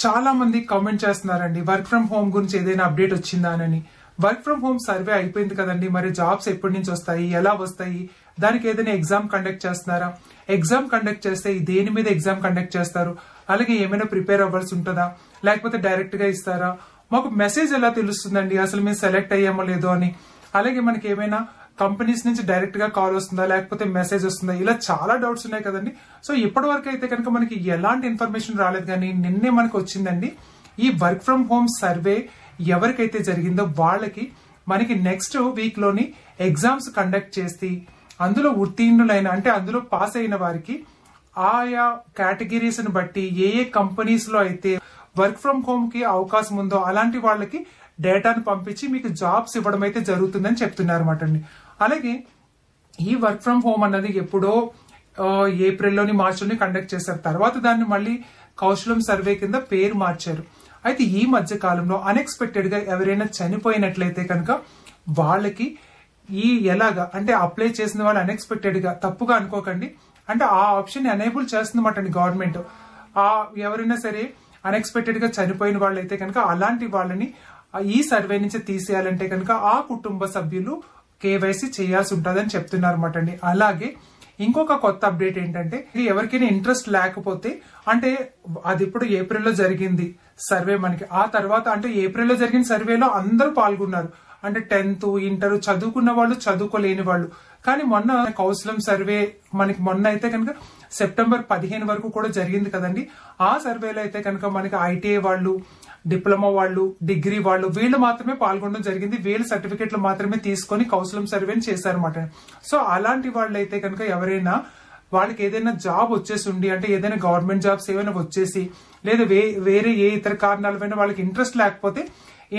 చాలా మంది కామెంట్ చేస్తున్నారండి వర్క్ ఫ్రం హోమ్ గురించి ఏదైనా అప్డేట్ వచ్చిందా అని. వర్క్ ఫ్రం హోమ్ సర్వే అయిపోయింది కదండి, మరి జాబ్స్ ఎప్పటి నుంచి వస్తాయి, ఎలా వస్తాయి, దానికి ఏదైనా ఎగ్జామ్ కండక్ట్ చేస్తున్నారా, ఎగ్జామ్ కండక్ట్ చేస్తే దేని మీద ఎగ్జామ్ కండక్ట్ చేస్తారు, అలాగే ఏమైనా ప్రిపేర్ అవ్వాల్సి ఉంటుందా, లేకపోతే డైరెక్ట్ గా ఇస్తారా, మాకు మెసేజ్ ఎలా తెలుస్తుందండి అసలు మేము సెలెక్ట్ అయ్యామో లేదో అని, అలాగే మనకి ఏమైనా కంపెనీస్ నుంచి డైరెక్ట్ గా కాల్ వస్తుందా లేకపోతే మెసేజ్ వస్తుందా, ఇలా చాలా డౌట్స్ ఉన్నాయి కదండి. సో ఇప్పటి వరకు అయితే కనుక మనకి ఎలాంటి ఇన్ఫర్మేషన్ రాలేదు, కానీ నిన్నే మనకు వచ్చిందండి ఈ వర్క్ ఫ్రం హోమ్ సర్వే ఎవరికైతే జరిగిందో వాళ్ళకి మనకి నెక్స్ట్ వీక్ లోని ఎగ్జామ్స్ కండక్ట్ చేసి అందులో ఉత్తీర్ణులైన అంటే అందులో పాస్ అయిన వారికి ఆయా కేటగిరీస్ ని బట్టి ఏ ఏ కంపెనీస్ లో అయితే వర్క్ ఫ్రం హోమ్ కి అవకాశం ఉందో అలాంటి వాళ్ళకి డేటాను పంపించి మీకు జాబ్స్ ఇవ్వడం అయితే జరుగుతుందని చెప్తున్నారు అన్నమాట అండి. అలాగే ఈ వర్క్ ఫ్రం హోమ్ అన్నది ఎప్పుడో ఏప్రిల్లోని మార్చిలోని కండక్ట్ చేశారు, తర్వాత దాన్ని మళ్ళీ కౌశలం సర్వే కింద పేరు మార్చారు. అయితే ఈ మధ్య కాలంలో అన్ఎక్స్పెక్టెడ్ గా ఎవరైనా చనిపోయినట్లయితే కనుక వాళ్ళకి ఈ ఎలాగా అంటే అప్లై చేసిన వాళ్ళు అన్ఎక్స్పెక్టెడ్ గా తప్పుగా అనుకోకండి, అంటే ఆ ఆప్షన్ ఎనేబుల్ చేస్తుందన్నమాట అండి గవర్నమెంట్. ఎవరైనా సరే అన్ఎక్స్పెక్టెడ్ గా చనిపోయిన వాళ్ళైతే కనుక అలాంటి వాళ్ళని ఈ సర్వే నుంచి తీసేయాలంటే కనుక ఆ కుటుంబ సభ్యులు కేవైసీ చేయాల్సి ఉంటుందని చెప్తున్నారు అన్నమాట అండి. అలాగే ఇంకొక కొత్త అప్డేట్ ఏంటంటే ఎవరికైనా ఇంట్రెస్ట్ లేకపోతే అంటే అది ఇప్పుడు ఏప్రిల్లో జరిగింది సర్వే మనకి, ఆ తర్వాత అంటే ఏప్రిల్లో జరిగిన సర్వేలో అందరూ పాల్గొన్నారు, అంటే 10th ఇంటర్ చదువుకున్న వాళ్ళు చదువుకోలేని వాళ్ళు. కానీ మొన్న కౌశలం సర్వే మనకి మొన్న అయితే కనుక సెప్టెంబర్ 15 వరకు కూడా జరిగింది కదండి. ఆ సర్వేలో అయితే కనుక మనకి ఐటీఐ వాళ్ళు, డిప్లొమా వాళ్ళు, డిగ్రీ వాళ్ళు వీళ్ళు మాత్రమే పాల్గొనడం జరిగింది, వీళ్ళ సర్టిఫికెట్లు మాత్రమే తీసుకొని కౌశలం సర్వేని చేశారన్నమాట. సో అలాంటి వాళ్ళు అయితే కనుక ఎవరైనా వాళ్ళకి ఏదైనా జాబ్ వచ్చేసి ఉండి అంటే ఏదైనా గవర్నమెంట్ జాబ్స్ ఏమైనా వచ్చేసి లేదా వేరే ఏ ఇతర కారణాలపైన వాళ్ళకి ఇంట్రెస్ట్ లేకపోతే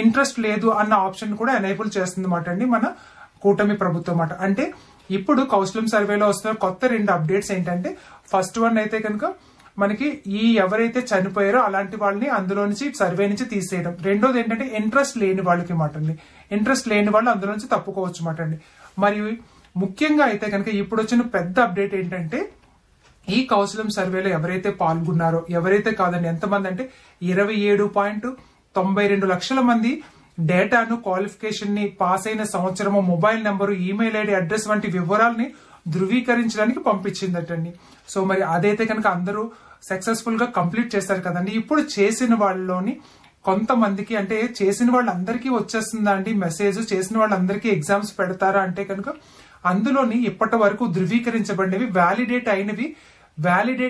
ఇంట్రెస్ట్ లేదు అన్న ఆప్షన్ కూడా ఎనేబుల్ చేస్తుంది అన్నమాట అండి మన కూటమి ప్రభుత్వం అన్నమాట. అంటే ఇప్పుడు కౌశలం సర్వేలో వస్తున్న కొత్త 2 అప్డేట్స్ ఏంటంటే ఫస్ట్ వన్ అయితే కనుక మనకి ఈ ఎవరైతే చనిపోయారో అలాంటి వాళ్ళని అందులో నుంచి సర్వే నుంచి తీసేయడం, రెండోది ఏంటంటే ఇంట్రెస్ట్ లేని వాళ్ళకి మాట అండి, ఇంట్రెస్ట్ లేని వాళ్ళు అందులో నుంచి తప్పుకోవచ్చు మాట అండి. మరియు ముఖ్యంగా అయితే కనుక ఇప్పుడు వచ్చిన పెద్ద అప్డేట్ ఏంటంటే ఈ కౌశలం సర్వేలో ఎవరైతే పాల్గొన్నారో ఎవరైతే కాదండి ఎంతమంది అంటే 27.92 లక్షల మంది డేటాను క్వాలిఫికేషన్ ని పాస్ అయిన సంవత్సరము mobile number email ID address వంటి వివరాలని ధృవీకరించడానికి పంపించిందటండి. సో మరి అదైతే కనుక అందరూ సక్సెస్ఫుల్ గా కంప్లీట్ చేశారు కదండి. ఇప్పుడు చేసిన వాళ్ళలోని కొంతమందికి అంటే చేసిన వాళ్ళందరికీ వచ్చేస్తుందా అండి మెసేజ్, చేసిన వాళ్ళందరికీ ఎగ్జామ్స్ పెడతారా అంటే కనుక అందులోని ఇప్పటి వరకు ధృవీకరించబడినవి వ్యాలిడేట్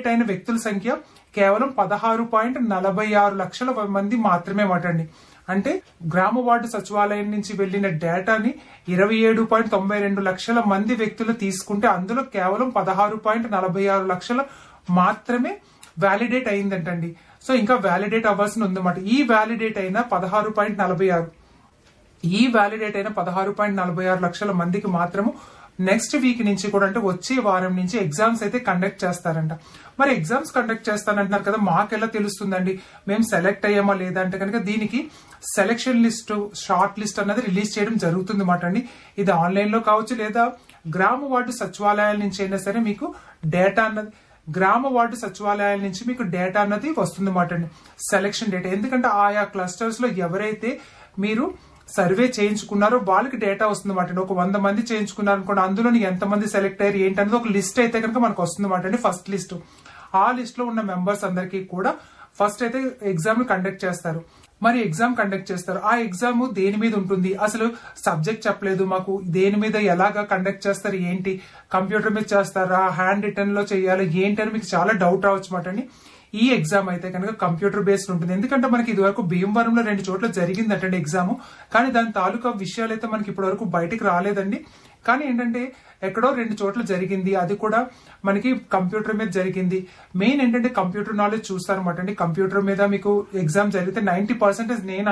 అయిన వ్యక్తుల సంఖ్య కేవలం 16.46 లక్షల మంది మాత్రమే మాటండి. అంటే గ్రామ వార్డు సచివాలయం నుంచి వెళ్లిన డేటాని 27.92 లక్షల మంది వ్యక్తులు తీసుకుంటే అందులో కేవలం 16.46 లక్షల మాత్రమే వ్యాలిడేట్ అయిందంటండి. సో ఇంకా వ్యాలిడేట్ అవ్వాల్సి ఉందన్నమాట. ఈ వ్యాలిడేట్ అయిన 16.46 లక్షల మందికి మాత్రము నెక్స్ట్ వీక్ నుంచి కూడా అంటే వచ్చే వారం నుంచి ఎగ్జామ్స్ అయితే కండక్ట్ చేస్తారంట. మరి ఎగ్జామ్స్ కండక్ట్ చేస్తానంటున్నారు కదా, మాకెలా తెలుస్తుందండి మేము సెలెక్ట్ అయ్యామా లేదా అంటే కనుక దీనికి సెలెక్షన్ లిస్ట్, షార్ట్ లిస్ట్ అన్నది రిలీజ్ చేయడం జరుగుతుంది అన్నమాట అండి. ఇది ఆన్లైన్ లో కావచ్చు లేదా గ్రామ వార్డు సచివాలయాల నుంచి అయినా సరే మీకు డేటా అన్నది డేటా అన్నది వస్తుంది అన్నమాట అండి, సెలెక్షన్ డేటా. ఎందుకంటే ఆయా క్లస్టర్స్ లో ఎవరైతే మీరు సర్వే చేయించుకున్నారో వాళ్ళకి డేటా వస్తుంది అన్నమాట. ఒక 100 మంది చేయించుకున్నారు అనుకోండి, అందులో ఎంతమంది సెలెక్ట్ అయ్యారు ఏంటనేది ఒక లిస్ట్ అయితే కనుక మనకు వస్తుంది అన్నమాట అండి, ఫస్ట్ లిస్ట్. ఆ లిస్ట్ లో ఉన్న మెంబర్స్ అందరికీ కూడా ఫస్ట్ అయితే ఎగ్జామ్ కండక్ట్ చేస్తారు. మరి ఎగ్జామ్ కండక్ట్ చేస్తారు, ఆ ఎగ్జామ్ దేని మీద ఉంటుంది అసలు సబ్జెక్ట్ చెప్పలేదు మాకు, దేని మీద ఎలాగా కండక్ట్ చేస్తారు ఏంటి, కంప్యూటర్ మీద చేస్తారా, హ్యాండ్ రిటర్న్ లో చేయాలి ఏంటి అని మీకు చాలా డౌట్ రావచ్చు అన్నమాట అండి. ఈ ఎగ్జామ్ అయితే కనుక కంప్యూటర్ బేస్డ్ ఉంటుంది, ఎందుకంటే మనకి ఇది వరకు భీమవరంలో 2 చోట్ల జరిగిందటండి ఎగ్జామ్, కానీ దాని తాలూకా విషయాలు అయితే మనకి ఇప్పటి వరకు బయటకు రాలేదండి. కానీ ఏంటంటే ఎక్కడో 2 చోట్ల జరిగింది, అది కూడా మనకి కంప్యూటర్ మీద జరిగింది. మెయిన్ ఏంటంటే కంప్యూటర్ నాలెడ్జ్ చూస్తారన్నమాట అండి. కంప్యూటర్ మీద మీకు ఎగ్జామ్ జరిగితే 90% నేను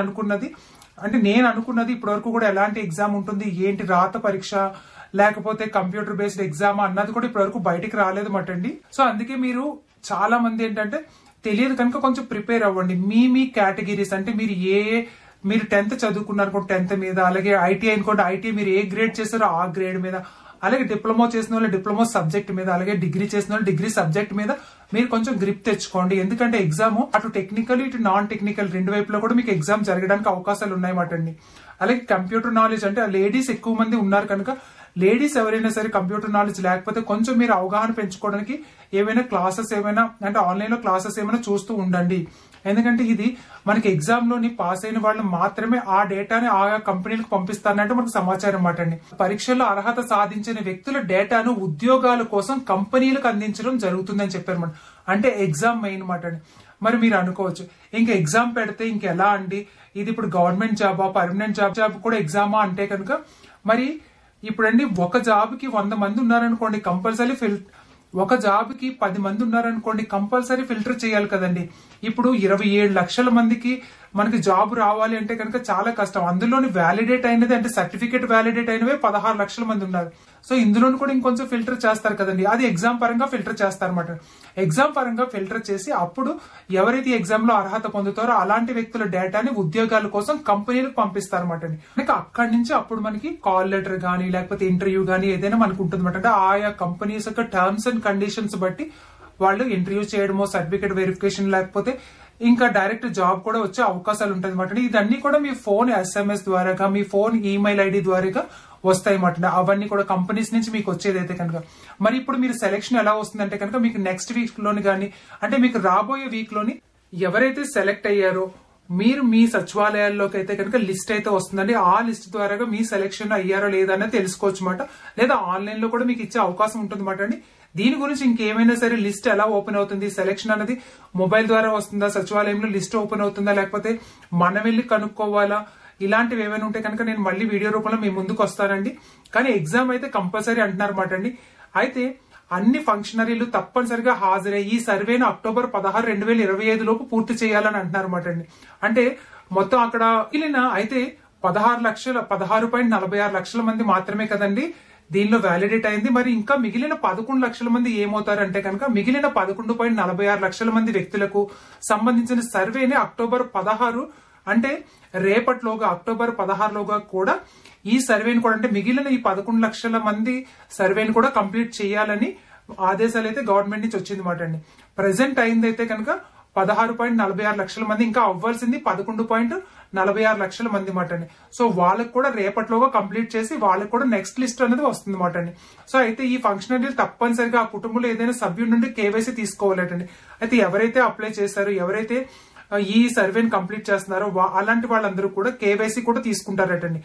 అనుకున్నది ఇప్పటి వరకు కూడా ఎలాంటి ఎగ్జామ్ ఉంటుంది ఏంటి, రాత పరీక్ష లేకపోతే కంప్యూటర్ బేస్డ్ ఎగ్జామ్ అన్నది కూడా ఇప్పటి వరకు బయటకు రాలేదన్నమాట అండి. సో అందుకే మీరు చాలా మంది ఏంటంటే తెలియదు కనుక కొంచెం ప్రిపేర్ అవ్వండి. మీ కేటగిరీస్ అంటే మీరు 10th చదువుకున్నారు అనుకోండి 10th మీద, అలాగే ఐటీఐ అనుకోండి ఐటీఐ మీరు ఏ గ్రేడ్ చేశారో ఆ గ్రేడ్ మీద, అలాగే డిప్లొమా చేసిన వాళ్ళు డిప్లొమా సబ్జెక్ట్ మీద, అలాగే డిగ్రీ చేసిన వాళ్ళు డిగ్రీ సబ్జెక్ట్ మీద మీరు కొంచెం గ్రిప్ తెచ్చుకోండి. ఎందుకంటే ఎగ్జామ్ అటు టెక్నికల్ ఇటు నాన్ టెక్నికల్ రెండు వైపులో కూడా మీకు ఎగ్జామ్ జరగడానికి అవకాశాలు ఉన్నాయన్నమాట అండి. అలాగే కంప్యూటర్ నాలెడ్జ్ అంటే లేడీస్ ఎక్కువ మంది ఉన్నారు కనుక లేడీస్ ఎవరైనా సరే కంప్యూటర్ నాలెడ్జ్ లేకపోతే కొంచెం మీరు అవగాహన పెంచుకోవడానికి ఏమైనా క్లాసెస్ ఏమైనా అంటే ఆన్లైన్ లో క్లాసెస్ ఏమైనా చూస్తూ ఉండండి. ఎందుకంటే ఇది మనకి ఎగ్జామ్ లోని పాస్ అయిన వాళ్ళు మాత్రమే ఆ డేటాని ఆయా కంపెనీలకు పంపిస్తారంటే మనకు సమాచారం అన్నమాట అండి. పరీక్షల్లో అర్హత సాధించిన వ్యక్తుల డేటాను ఉద్యోగాల కోసం కంపెనీలకు అందించడం జరుగుతుందని చెప్పారు. అంటే ఎగ్జామ్ మెయిన్ మాట అండి. మరి మీరు అనుకోవచ్చు ఇంకా ఎగ్జామ్ పెడితే ఇంకెలా అండి, ఇది ఇప్పుడు గవర్నమెంట్ జాబా, పర్మనెంట్ జాబ్ కూడా ఎగ్జామా అంటే కనుక మరి ఇప్పుడండి ఒక జాబ్ కి 100 మంది ఉన్నారనుకోండి, కంపల్సరీ ఒక జాబ్ కి 10 మంది ఉన్నారనుకోండి, కంపల్సరీ ఫిల్టర్ చేయాలి కదండి. ఇప్పుడు 27 లక్షల మందికి మనకి జాబ్ రావాలి అంటే కనుక చాలా కష్టం. అందులోని వ్యాలిడేట్ అయినది అంటే సర్టిఫికేట్ వ్యాలిడేట్ అయినవే 16 లక్షల మంది ఉన్నారు. సో ఇందులోని కూడా ఇంకొంచెం ఫిల్టర్ చేస్తారు కదండి. అది ఎగ్జామ్ పరంగా ఫిల్టర్ చేస్తారన్నమాట. ఎగ్జామ్ పరంగా ఫిల్టర్ చేసి అప్పుడు ఎవరైతే ఎగ్జామ్ లో అర్హత పొందుతారో అలాంటి వ్యక్తుల డేటాని ఉద్యోగాల కోసం కంపెనీలకు పంపిస్తారన్నమాట. మనకి అక్కడి నుంచి అప్పుడు మనకి కాల్ లెటర్ గానీ లేకపోతే ఇంటర్వ్యూ గానీ ఏదైనా మనకు ఉంటుంది అనమాట. అంటే ఆయా కంపెనీస్ యొక్క టర్మ్స్ అండ్ కండిషన్స్ బట్టి వాళ్ళు ఇంటర్వ్యూ చేయడమో, సర్టిఫికేట్ వెరిఫికేషన్ లేకపోతే ఇంకా డైరెక్ట్ జాబ్ కూడా వచ్చే అవకాశాలు ఉంటాయి అనమాట. ఇదన్నీ కూడా మీ ఫోన్ SMS ద్వారాగా, మీ ఫోన్ ఈమెయిల్ ఐడి ద్వారాగా వస్తాయి అన్నమాట. అవన్నీ కూడా కంపెనీస్ నుంచి మీకు వచ్చేదైతే కనుక మరి ఇప్పుడు మీరు సెలెక్షన్ ఎలా వస్తుందంటే కనుక మీకు నెక్స్ట్ వీక్ లోని కానీ అంటే మీకు రాబోయే వీక్ లోని ఎవరైతే సెలెక్ట్ అయ్యారో మీరు మీ సచివాలయాల్లోకి అయితే కనుక లిస్ట్ అయితే వస్తుందండి. ఆ లిస్ట్ ద్వారాగా మీ సెలెక్షన్ అయ్యారో లేదా అనేది తెలుసుకోవచ్చు అన్నమాట. లేదా ఆన్లైన్ లో కూడా మీకు ఇచ్చే అవకాశం ఉంటుంది అన్నమాట అండి. దీని గురించి ఇంకేమైనా సరే లిస్ట్ ఎలా ఓపెన్ అవుతుంది, సెలెక్షన్ అనేది మొబైల్ ద్వారా వస్తుందా, సచివాలయంలో లిస్ట్ ఓపెన్ అవుతుందా, లేకపోతే మనం వెళ్ళి కనుక్కోవాలా, ఇలాంటివి ఏమైనా ఉంటే కనుక నేను మళ్ళీ వీడియో రూపంలో మీ ముందుకు వస్తానండి. కానీ ఎగ్జామ్ అయితే కంపల్సరీ అంటున్నారు అన్నమాట అండి. అయితే అన్ని ఫంక్షనరీలు తప్పనిసరిగా హాజరై ఈ సర్వేను అక్టోబర్ 16, 2025 లోపు పూర్తి చేయాలని అంటున్నారు అన్నమాట అండి. అంటే మొత్తం అక్కడ మిగిలిన అయితే 16.46 లక్షల మంది మాత్రమే కదండి దీనిలో వ్యాలిడేట్ అయింది. మరి ఇంకా మిగిలిన 11 లక్షల మంది ఏమవుతారంటే కనుక మిగిలిన 11.46 లక్షల మంది వ్యక్తులకు సంబంధించిన సర్వేని అక్టోబర్ 16 అంటే రేపటిలోగా అక్టోబర్ 16 లోగా కూడా ఈ సర్వేని కూడా అంటే మిగిలిన ఈ 11 లక్షల మంది సర్వేని కూడా కంప్లీట్ చేయాలని ఆదేశాలు అయితే గవర్నమెంట్ నుంచి వచ్చింది మాట అండి. ప్రెసెంట్ అయిందైతే కనుక 16.46 లక్షల మంది, ఇంకా అవ్వాల్సింది 11.46 లక్షల మంది మాట అండి. సో వాళ్ళకు కూడా రేపటిలోగా కంప్లీట్ చేసి వాళ్ళకు కూడా నెక్స్ట్ లిస్ట్ అనేది వస్తుంది మాట అండి. సో అయితే ఈ ఫంక్షనరీలు తప్పనిసరిగా ఆ కుటుంబంలో ఏదైనా సభ్యుడి నుండి కేవైసీ తీసుకోవాలటండి. అయితే ఎవరైతే అప్లై చేశారో, ఎవరైతే ఈ సర్వేని కంప్లీట్ చేస్తున్నారో అలాంటి వాళ్ళందరూ కూడా కేవైసీ కూడా తీసుకుంటారటండి.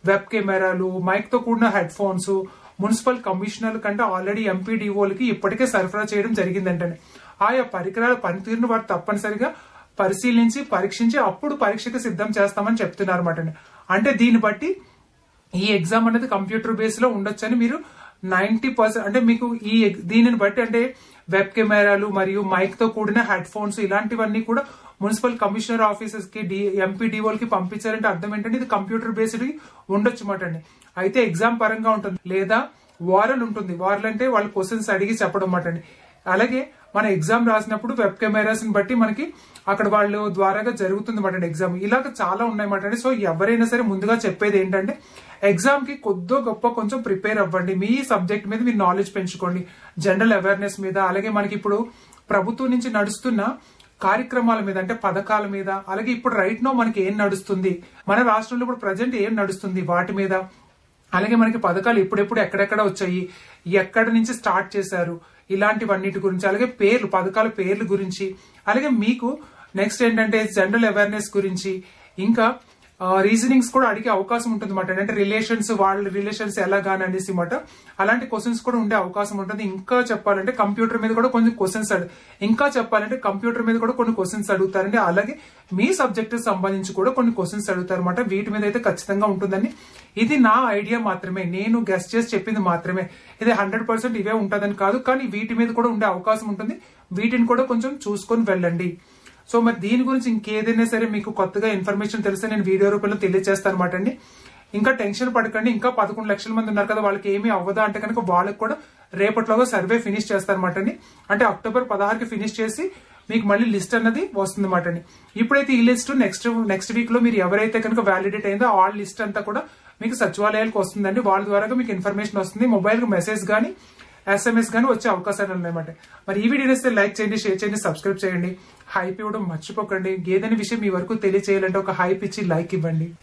వెబ్ కెమెరాలు, మైక్ తో కూడిన హెడ్ ఫోన్స్ మున్సిపల్ కమిషనర్ల కంటే ఆల్రెడీ ఎంపీడీఓలకి ఇప్పటికే సరఫరా చేయడం జరిగిందంటండి. ఆయా పరికరాల పనితీరును వారు తప్పనిసరిగా పరిశీలించి పరీక్షించి అప్పుడు పరీక్షకు సిద్ధం చేస్తామని చెప్తున్నారు అన్నమాట. అంటే దీన్ని బట్టి ఈ ఎగ్జామ్ అనేది కంప్యూటర్ బేస్ లో ఉండొచ్చని మీరు 90% అంటే మీకు ఈ దీనిని బట్టి అంటే వెబ్ కెమెరాలు మరియు మైక్ తో కూడిన హెడ్ ఫోన్స్ ఇలాంటివన్నీ కూడా మున్సిపల్ కమిషనర్ ఆఫీసెస్ కి ఎంపీడీఓలకి పంపించారంటే అర్థం ఏంటంటే ఇది కంప్యూటర్ బేస్డ్ ఉండొచ్చు మాట అండి. అయితే ఎగ్జామ్ పరంగా ఉంటుంది లేదా వారల్ ఉంటుంది. వారల్ అంటే వాళ్ళు క్వశ్చన్స్ అడిగి చెప్పడం మాట అండి. అలాగే మన ఎగ్జామ్ రాసినప్పుడు వెబ్ కెమెరాస్ ని బట్టి మనకి అక్కడ వాళ్ళు ద్వారాగా జరుగుతుంది మాట ఎగ్జామ్. ఇలాగ చాలా ఉన్నాయన్నమాట అండి. సో ఎవరైనా సరే ముందుగా చెప్పేది ఏంటంటే ఎగ్జామ్ కి కొద్దో గొప్ప కొంచెం ప్రిపేర్ అవ్వండి. మీ సబ్జెక్ట్ మీద మీరు నాలెడ్జ్ పెంచుకోండి, జనరల్ అవేర్నెస్ మీద. అలాగే మనకి ఇప్పుడు ప్రభుత్వం నుంచి నడుస్తున్న కార్యక్రమాల మీద అంటే పథకాల మీద, అలాగే ఇప్పుడు రైట్ నో మనకి ఏం నడుస్తుంది, మన రాష్ట్రంలో ఇప్పుడు ప్రజెంట్ ఏం నడుస్తుంది వాటి మీద, అలాగే మనకి పథకాలు ఎప్పుడెప్పుడు ఎక్కడెక్కడ వచ్చాయి, ఎక్కడి నుంచి స్టార్ట్ చేశారు, ఇలాంటివన్నిటి గురించి, అలాగే పేర్లు పథకాల పేర్లు గురించి, అలాగే మీకు నెక్స్ట్ ఏంటంటే జనరల్ అవేర్నెస్ గురించి, ఇంకా రీజనింగ్స్ కూడా అడిగే అవకాశం ఉంటుంది మాట. అంటే రిలేషన్స్, వాళ్ళ రిలేషన్స్ ఎలాగాని అనేసి మాట అలాంటి క్వశ్చన్స్ కూడా ఉండే అవకాశం ఉంటుంది. ఇంకా చెప్పాలంటే కంప్యూటర్ మీద కూడా కొన్ని క్వశ్చన్స్ అడుగుతారండి. అలాగే మీ సబ్జెక్ట్ సంబంధించి కూడా కొన్ని క్వశ్చన్స్ అడుగుతారు అనమాట. వీటి మీద అయితే ఖచ్చితంగా ఉంటుందని, ఇది నా ఐడియా మాత్రమే, నేను గెస్ట్ చేసి చెప్పింది మాత్రమే. ఇది 100% ఇవే ఉంటుందని కాదు, కానీ వీటి మీద కూడా ఉండే అవకాశం ఉంటుంది. వీటిని కూడా కొంచెం చూసుకొని వెళ్ళండి. సో మరి దీని గురించి ఇంకేదైనా సరే మీకు కొత్తగా ఇన్ఫర్మేషన్ తెలిస్తే నేను వీడియో రూపంలో తెలియజేస్తాను అనమాట అండి. ఇంకా టెన్షన్ పడకండి. ఇంకా 11 లక్షల మంది ఉన్నారు కదా, వాళ్ళకి ఏమీ అవ్వదా అంటే కనుక వాళ్ళకి కూడా రేపటిలోగా సర్వే ఫినిష్ చేస్తారనమాట అండి. అంటే అక్టోబర్ 16కి ఫినిష్ చేసి మీకు మళ్ళీ లిస్ట్ అన్నది వస్తుంది అనమాట అండి. ఇప్పుడైతే ఈ లిస్ట్ నెక్స్ట్ వీక్ లో మీరు ఎవరైతే కనుక వ్యాలిడేట్ అయిందో ఆ లిస్ట్ అంతా కూడా మీకు సచివాలయాలకు వస్తుందండి. వాళ్ళ ద్వారా మీకు ఇన్ఫర్మేషన్ వస్తుంది. మొబైల్ కు మెసేజ్ గానీ SMS గానీ వచ్చే అవకాశాలు ఉన్నాయన్నమాట. మరి ఈ వీడియో నచ్చితే లైక్ చేయండి, షేర్ చేయండి, సబ్స్క్రైబ్ చేయండి. హైప్ ఇవ్వడం మర్చిపోకండి. గేదెని విషయం మీ వరకు తెలియచేయాలంటే ఒక హైప్ ఇచ్చి లైక్ ఇవ్వండి.